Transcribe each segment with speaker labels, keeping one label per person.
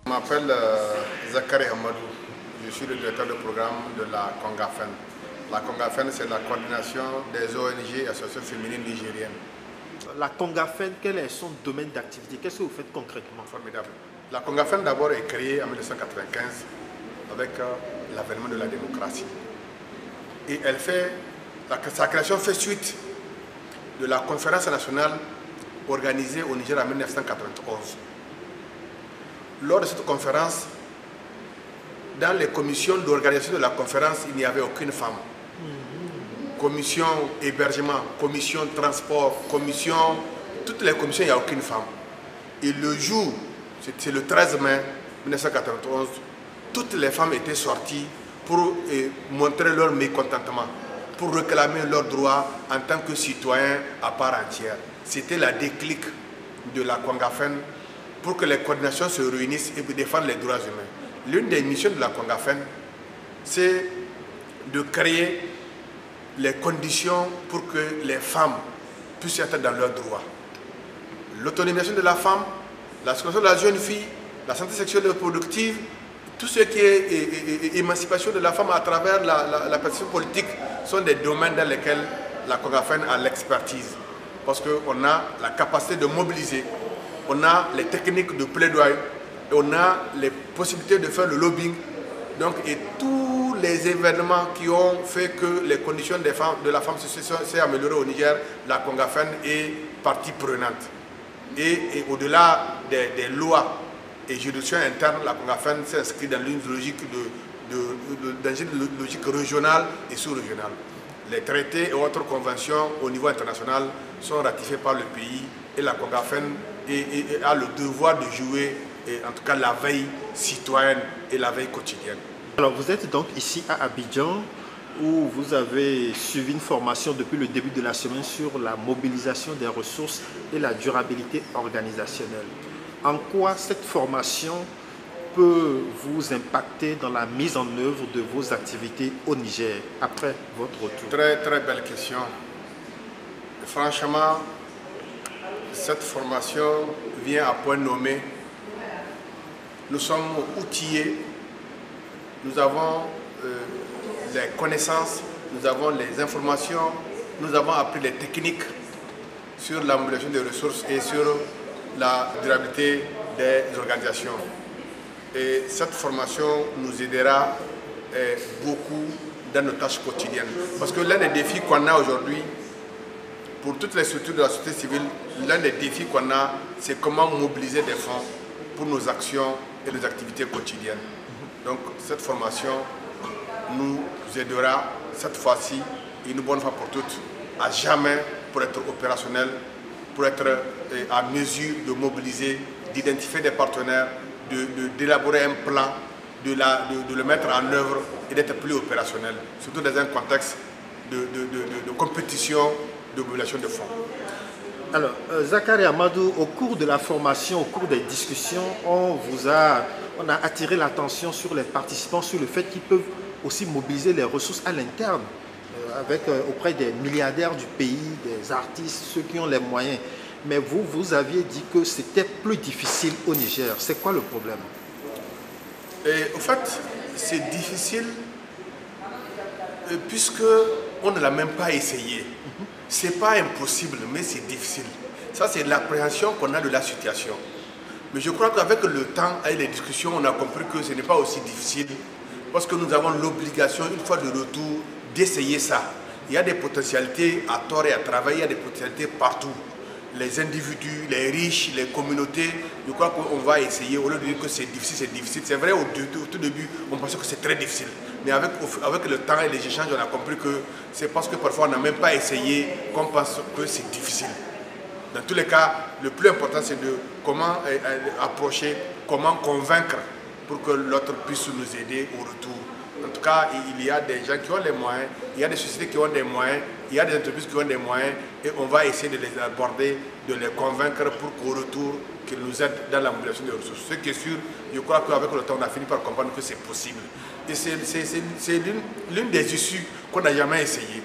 Speaker 1: Je m'appelle Zakari Hamadou, je suis le directeur de programme de la Congafen. La Congafen, c'est la coordination des ONG et associations féminines nigériennes.
Speaker 2: La Congafen, quel est son domaine d'activité? Qu'est-ce que vous faites concrètement?
Speaker 1: Formidable. La Congafen d'abord est créée en 1995 avec l'avènement de la démocratie. Et sa création fait suite de la conférence nationale organisée au Niger en 1991. Lors de cette conférence, dans les commissions d'organisation de la conférence, il n'y avait aucune femme. Commission hébergement, commission transport, toutes les commissions, il n'y a aucune femme. Et le jour, c'est le 13 mai 1991, toutes les femmes étaient sorties pour montrer leur mécontentement, pour réclamer leurs droits en tant que citoyens à part entière. C'était la déclic de la Congafen pour que les coordinations se réunissent et défendre les droits humains. L'une des missions de la Congafen, c'est de créer les conditions pour que les femmes puissent être dans leurs droits. L'autonomisation de la femme, la scolarité de la jeune fille, la santé sexuelle et reproductive, tout ce qui est émancipation de la femme à travers la participation politique sont des domaines dans lesquels la Congafen a l'expertise. Parce qu'on a la capacité de mobiliser, on a les techniques de plaidoyer, et on a les possibilités de faire le lobbying. Donc, et tous les événements qui ont fait que les conditions de la femme s'est améliorées au Niger, la Congafen est partie prenante. Et au-delà des lois et juridictions internes, la Congafen s'inscrit dans une logique, logique régionale et sous-régionale. Les traités et autres conventions au niveau international sont ratifiés par le pays et la Congafen a le devoir de jouer, en tout cas la veille citoyenne et la veille quotidienne.
Speaker 2: Alors vous êtes donc ici à Abidjan où vous avez suivi une formation depuis le début de la semaine sur la mobilisation des ressources et la durabilité organisationnelle. En quoi cette formation peut vous impacter dans la mise en œuvre de vos activités au Niger après votre retour?
Speaker 1: Très très belle question. Franchement, cette formation vient à point nommé. Nous sommes outillés, nous avons les connaissances, nous avons les informations, nous avons appris les techniques sur la mobilisation des ressources et sur la durabilité des organisations. Et cette formation nous aidera beaucoup dans nos tâches quotidiennes. Parce que l'un des défis qu'on a aujourd'hui, pour toutes les structures de la société civile, l'un des défis qu'on a, c'est comment mobiliser des fonds pour nos actions et nos activités quotidiennes. Donc cette formation nous aidera cette fois-ci, une bonne fois pour toutes, à jamais pour être opérationnel, pour être à mesure de mobiliser, d'identifier des partenaires, d'élaborer un plan, de le mettre en œuvre et d'être plus opérationnel, surtout dans un contexte de compétition, de mobilisation de fonds.
Speaker 2: Alors, Zakari Hamadou, au cours de la formation, au cours des discussions, on a attiré l'attention sur les participants, sur le fait qu'ils peuvent aussi mobiliser les ressources à l'interne, auprès des milliardaires du pays, des artistes, ceux qui ont les moyens. Mais vous aviez dit que c'était plus difficile au Niger. C'est quoi le problème?
Speaker 1: En fait, c'est difficile puisqu'on ne l'a même pas essayé. C'est pas impossible, mais c'est difficile. Ça, c'est l'appréhension qu'on a de la situation. Mais je crois qu'avec le temps et les discussions, on a compris que ce n'est pas aussi difficile parce que nous avons l'obligation, une fois de retour, d'essayer ça. Il y a des potentialités à tort et à travers, il y a des potentialités partout. Les individus, les riches, les communautés, je crois qu'on va essayer, au lieu de dire que c'est difficile, c'est difficile. C'est vrai, au tout début, on pensait que c'est très difficile. Mais avec le temps et les échanges, on a compris que c'est parce que parfois on n'a même pas essayé qu'on pense que c'est difficile. Dans tous les cas, le plus important, c'est de comment approcher, comment convaincre pour que l'autre puisse nous aider au retour. En tout cas, il y a des gens qui ont les moyens, il y a des sociétés qui ont des moyens, il y a des entreprises qui ont des moyens et on va essayer de les aborder, de les convaincre pour qu'au retour, qu'ils nous aident dans la mobilisation des ressources. Ce qui est sûr, je crois qu'avec le temps, on a fini par comprendre que c'est possible. Et c'est l'une des issues qu'on n'a jamais essayé.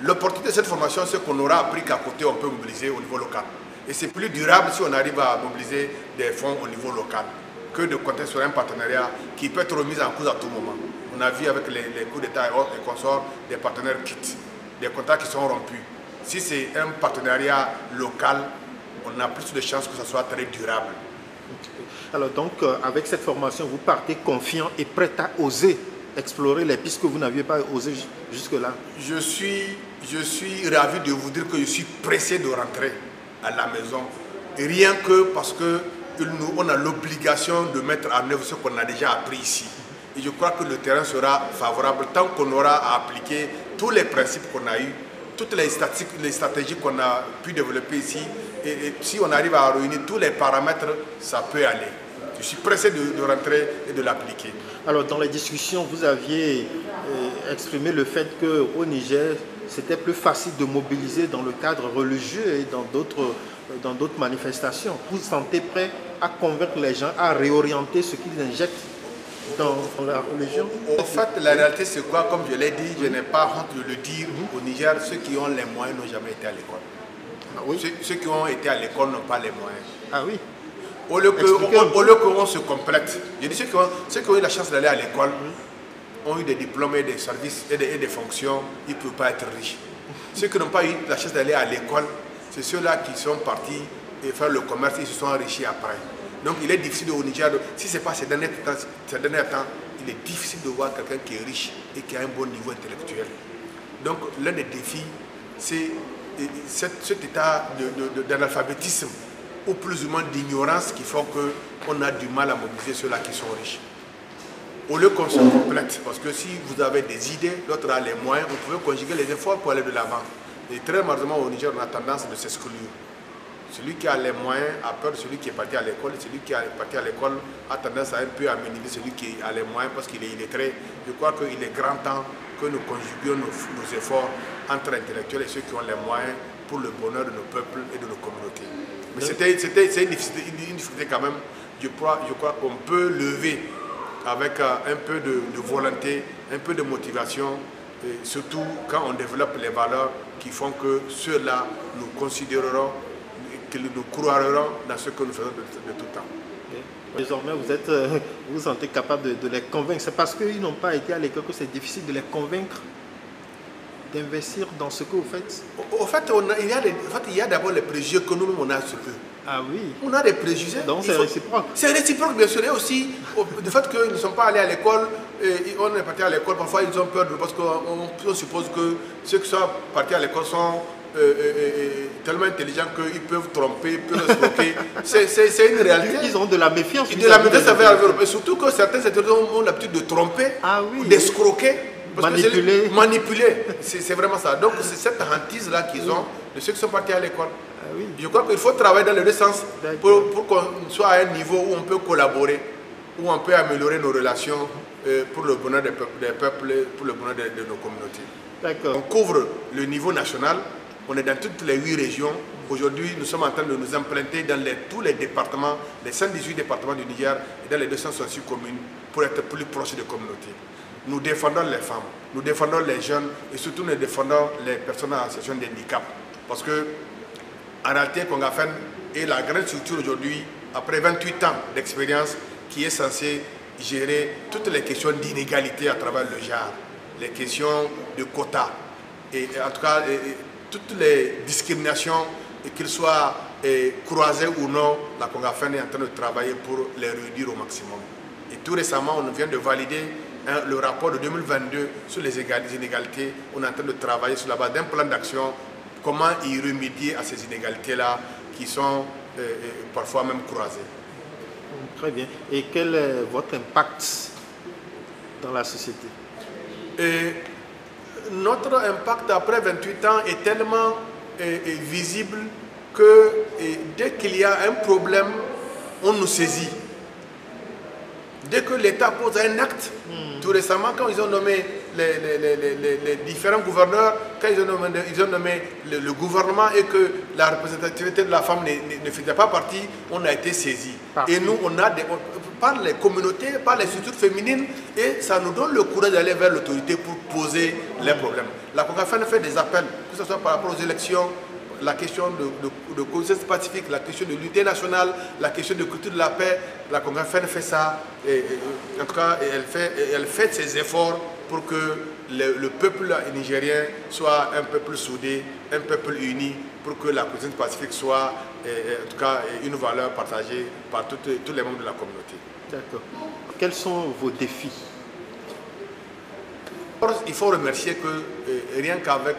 Speaker 1: L'opportunité de cette formation, c'est qu'on aura appris qu'à côté, on peut mobiliser au niveau local. Et c'est plus durable si on arrive à mobiliser des fonds au niveau local. que de compter sur un partenariat qui peut être remis en cause à tout moment. On a vu avec les coups d'État et autres, les consorts, des partenaires quittent, des contrats qui sont rompus. Si c'est un partenariat local, on a plus de chances que ce soit très durable.
Speaker 2: Alors donc, avec cette formation, vous partez confiant et prêt à oser explorer les pistes que vous n'aviez pas osé jusque-là.
Speaker 1: Je suis ravi de vous dire que je suis pressé de rentrer à la maison. Rien que parce qu'on a l'obligation de mettre en œuvre ce qu'on a déjà appris ici. Et je crois que le terrain sera favorable tant qu'on aura à appliquer tous les principes qu'on a eus, toutes les stratégies qu'on a pu développer ici. Et si on arrive à réunir tous les paramètres, ça peut aller. Je suis pressé de rentrer et de l'appliquer.
Speaker 2: Alors, dans les discussions, vous aviez exprimé le fait qu'au Niger, c'était plus facile de mobiliser dans le cadre religieux et dans d'autres manifestations. Vous vous sentez prêt à convaincre les gens à réorienter ce qu'ils injectent dans la religion?
Speaker 1: En fait, la réalité, c'est quoi? Comme je l'ai dit, je n'ai pas honte de le dire. Au Niger, ceux qui ont les moyens n'ont jamais été à l'école.
Speaker 2: Ah oui?
Speaker 1: Ceux qui ont été à l'école n'ont pas les moyens.
Speaker 2: Ah oui?
Speaker 1: Au lieu qu'on se complète. Je dis ceux qui ont eu la chance d'aller à l'école ont eu des diplômes et des services et des fonctions, ils ne peuvent pas être riches. Ceux qui n'ont pas eu la chance d'aller à l'école, c'est ceux-là qui sont partis et faire le commerce, ils se sont enrichis après. Donc il est difficile au Niger, si ce n'est pas ces derniers temps, il est difficile de voir quelqu'un qui est riche et qui a un bon niveau intellectuel. Donc l'un des défis, c'est cet état d'analphabétisme ou plus ou moins d'ignorance qui font qu'on a du mal à mobiliser ceux-là qui sont riches. Au lieu qu'on se complète, parce que si vous avez des idées, l'autre a les moyens, vous pouvez conjuguer les efforts pour aller de l'avant. Et très malheureusement au Niger, on a tendance de s'exclure. Celui qui a les moyens a peur de celui qui est parti à l'école, et celui qui est parti à l'école a tendance à un peu amener celui qui a les moyens parce qu'il est illettré. Je crois qu'il est grand temps que nous conjuguions nos efforts entre intellectuels et ceux qui ont les moyens pour le bonheur de nos peuples et de nos communautés. Mais c'est une difficulté quand même. Je crois qu'on peut lever avec un peu de volonté, un peu de motivation, et surtout quand on développe les valeurs qui font que ceux-là nous considéreront, que nous croirons dans ce que nous faisons de tout temps.
Speaker 2: Désormais, vous vous sentez capable de les convaincre. C'est parce qu'ils n'ont pas été à l'école que c'est difficile de les convaincre d'investir dans ce que vous faites.
Speaker 1: Au fait, il y a d'abord les préjugés que nous-mêmes on a sur eux.
Speaker 2: Ah oui.
Speaker 1: On a des préjugés.
Speaker 2: Donc c'est réciproque.
Speaker 1: C'est réciproque, bien sûr. Et aussi, du fait qu'ils ne sont pas allés à l'école, on est parti à l'école, parfois ils ont peur parce qu'on suppose que ceux qui sont partis à l'école sont tellement intelligents qu'ils peuvent tromper, peuvent escroquer. C'est une réalité.
Speaker 2: Ils ont de la méfiance.
Speaker 1: De la méfiance envers eux. Surtout que certains ont l'habitude de tromper, d'escroquer. Manipuler, c'est vraiment ça. Donc c'est cette hantise-là qu'ils ont de ceux qui sont partis à l'école.
Speaker 2: Ah oui.
Speaker 1: Je crois qu'il faut travailler dans les deux sens pour qu'on soit à un niveau où on peut collaborer, où on peut améliorer nos relations pour le bonheur des peuples, pour le bonheur de nos communautés. On couvre le niveau national, on est dans toutes les 8 régions. Aujourd'hui, nous sommes en train de nous implanter dans tous les départements, les 118 départements du Niger et dans les 266 communes pour être plus proches des communautés. Nous défendons les femmes, nous défendons les jeunes et surtout nous défendons les personnes en situation de handicap. Parce que, en réalité, Congafen est la grande structure aujourd'hui, après 28 ans d'expérience, qui est censée gérer toutes les questions d'inégalité à travers le genre, les questions de quotas, et en tout cas, toutes les discriminations, qu'elles soient croisées ou non, la Congafen est en train de travailler pour les réduire au maximum. Et tout récemment, on vient de valider le rapport de 2022 sur les inégalités. On est en train de travailler sur la base d'un plan d'action, comment y remédier à ces inégalités-là qui sont parfois même croisées.
Speaker 2: Très bien. Et quel est votre impact dans la société?
Speaker 1: Notre impact après 28 ans est tellement visible que dès qu'il y a un problème, on nous saisit. Dès que l'État pose un acte, tout récemment, quand ils ont nommé les différents gouverneurs, quand ils ont nommé le gouvernement et que la représentativité de la femme ne faisait pas partie, on a été saisis. Et nous, par les communautés, par les structures féminines, et ça nous donne le courage d'aller vers l'autorité pour poser les problèmes. La Congafen fait des appels, que ce soit par rapport aux élections. la question de coexistence pacifique, la question de l'unité nationale, la question de culture de la paix. La CONGAFEN fait ça, et en tout cas, elle fait ses efforts pour que le peuple nigérien soit un peuple soudé, un peuple uni, pour que la coexistence pacifique soit en tout cas une valeur partagée par tous les membres de la communauté. D'accord.
Speaker 2: Quels sont vos défis?
Speaker 1: Il faut remercier que rien qu'avec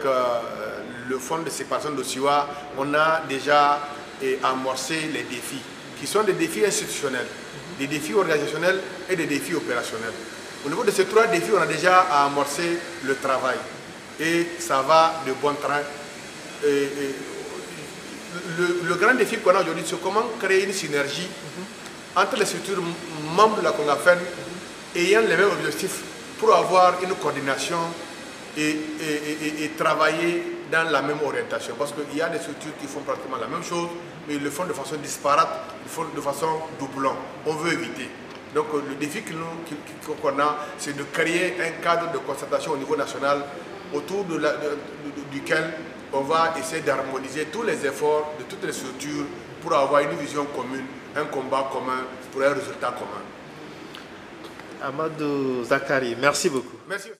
Speaker 1: le fonds de séparation d'Osiwa, on a déjà amorcé les défis, qui sont des défis institutionnels, des défis organisationnels et des défis opérationnels. Au niveau de ces trois défis, on a déjà amorcé le travail et ça va de bon train. Le grand défi qu'on a aujourd'hui, c'est comment créer une synergie entre les structures membres de la CONGAFEN ayant les mêmes objectifs pour avoir une coordination et travailler dans la même orientation. Parce qu'il y a des structures qui font pratiquement la même chose, mais ils le font de façon disparate, ils le font de façon doublon. On veut éviter. Donc le défi qu'on a, c'est de créer un cadre de concertation au niveau national autour duquel on va essayer d'harmoniser tous les efforts de toutes les structures pour avoir une vision commune, un combat commun pour un résultat commun.
Speaker 2: Amadou Zakari, merci beaucoup.
Speaker 1: Merci.